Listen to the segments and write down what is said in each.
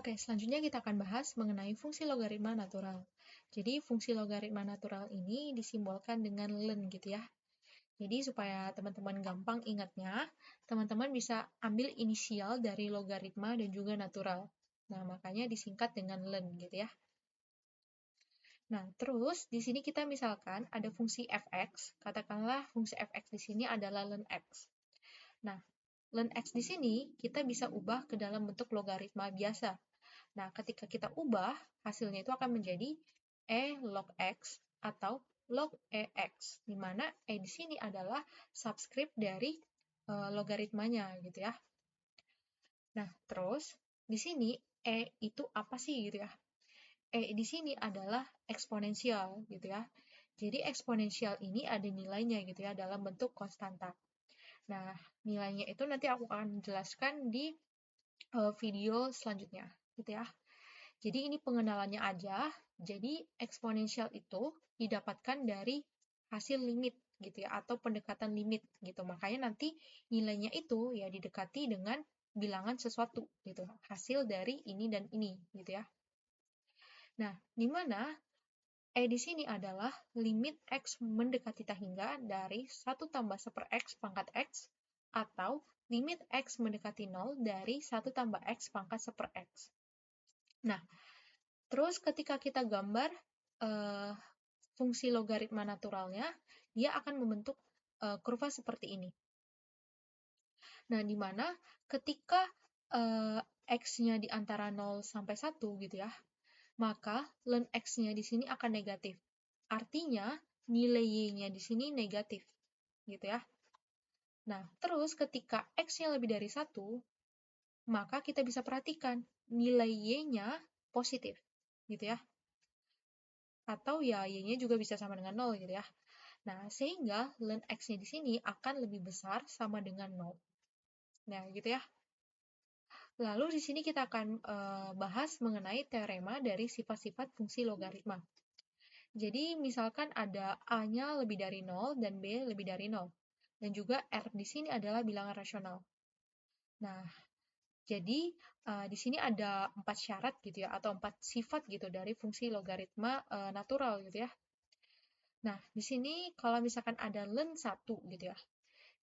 Oke, selanjutnya kita akan bahas mengenai fungsi logaritma natural. Jadi, fungsi logaritma natural ini disimbolkan dengan len gitu ya. Jadi, supaya teman-teman gampang ingatnya, teman-teman bisa ambil inisial dari logaritma dan juga natural. Nah, makanya disingkat dengan len gitu ya. Nah, terus di sini kita misalkan ada fungsi fx, katakanlah fungsi fx di sini adalah len x. Nah, len x di sini kita bisa ubah ke dalam bentuk logaritma biasa. Nah, ketika kita ubah, hasilnya itu akan menjadi E log X atau log EX, di mana E di sini adalah subscript dari logaritmanya gitu ya. Nah, terus di sini E itu apa sih gitu ya? E di sini adalah eksponensial gitu ya. Jadi eksponensial ini ada nilainya gitu ya dalam bentuk konstanta. Nah, nilainya itu nanti aku akan jelaskan di video selanjutnya gitu ya. Jadi ini pengenalannya aja. Jadi eksponensial itu didapatkan dari hasil limit gitu ya atau pendekatan limit gitu. Makanya nanti nilainya itu ya didekati dengan bilangan sesuatu gitu. Hasil dari ini dan ini gitu ya. Nah, di mana E di sini adalah limit X mendekati tak hingga dari 1 tambah 1 X pangkat X atau limit X mendekati 0 dari 1 tambah X pangkat 1 X. Nah, terus ketika kita gambar fungsi logaritma naturalnya, dia akan membentuk kurva seperti ini. Nah, di mana ketika X-nya di antara 0 sampai 1 gitu ya, maka len X-nya di sini akan negatif. Artinya, nilai Y-nya di sini negatif, gitu ya. Nah, terus ketika X-nya lebih dari 1, maka kita bisa perhatikan nilai Y-nya positif, gitu ya. Atau ya Y-nya juga bisa sama dengan 0, gitu ya. Nah, sehingga len X-nya di sini akan lebih besar sama dengan 0. Nah, gitu ya. Lalu di sini kita akan bahas mengenai teorema dari sifat-sifat fungsi logaritma. Jadi misalkan ada A-nya lebih dari 0 dan B lebih dari 0. Dan juga R di sini adalah bilangan rasional. Nah, jadi di sini ada 4 syarat gitu ya, atau 4 sifat gitu dari fungsi logaritma natural gitu ya. Nah, di sini kalau misalkan ada len 1 gitu ya.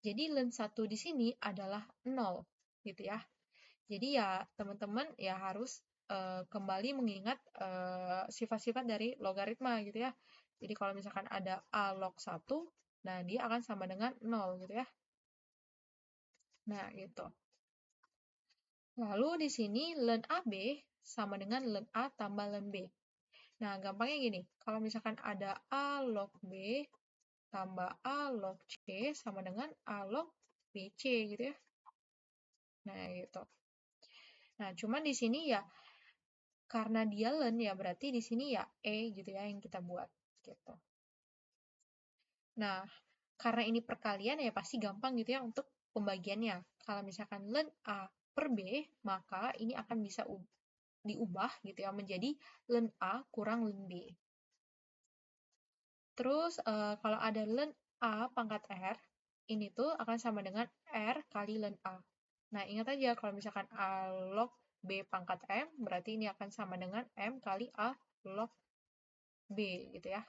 Jadi len 1 di sini adalah 0 gitu ya. Jadi ya teman-teman ya harus kembali mengingat sifat-sifat dari logaritma gitu ya. Jadi kalau misalkan ada A log 1, nah dia akan sama dengan 0 gitu ya. Nah, gitu. Lalu di sini len AB sama dengan len A tambah len B. Nah, gampangnya gini, kalau misalkan ada A log B tambah A log C sama dengan A log BC gitu ya. Nah, gitu. Nah, cuman di sini ya karena dia len ya berarti di sini ya E gitu ya yang kita buat gitu. Nah, karena ini perkalian ya pasti gampang gitu ya untuk pembagiannya. Kalau misalkan len A per B, maka ini akan bisa diubah gitu ya menjadi len A kurang len B. Terus kalau ada len A pangkat R, ini tuh akan sama dengan R kali len A. Nah, ingat aja kalau misalkan A log B pangkat M, berarti ini akan sama dengan M kali A log B gitu ya.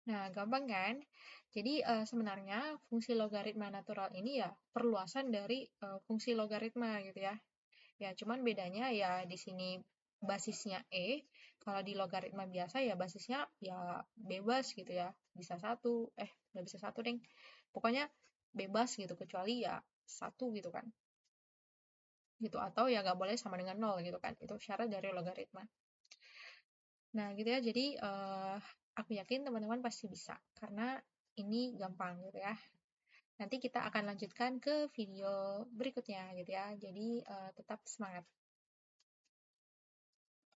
Nah, gampang kan? Jadi sebenarnya fungsi logaritma natural ini ya perluasan dari fungsi logaritma gitu ya. Ya, cuman bedanya ya di sini basisnya E, kalau di logaritma biasa ya basisnya ya bebas gitu ya. Bisa satu, nggak bisa satu deng. Pokoknya bebas gitu, kecuali ya satu gitu kan. Gitu, atau ya nggak boleh sama dengan nol gitu kan. Itu syarat dari logaritma. Nah, gitu ya. Jadi, aku yakin teman-teman pasti bisa, karena ini gampang gitu ya. Nanti kita akan lanjutkan ke video berikutnya gitu ya. Jadi, tetap semangat.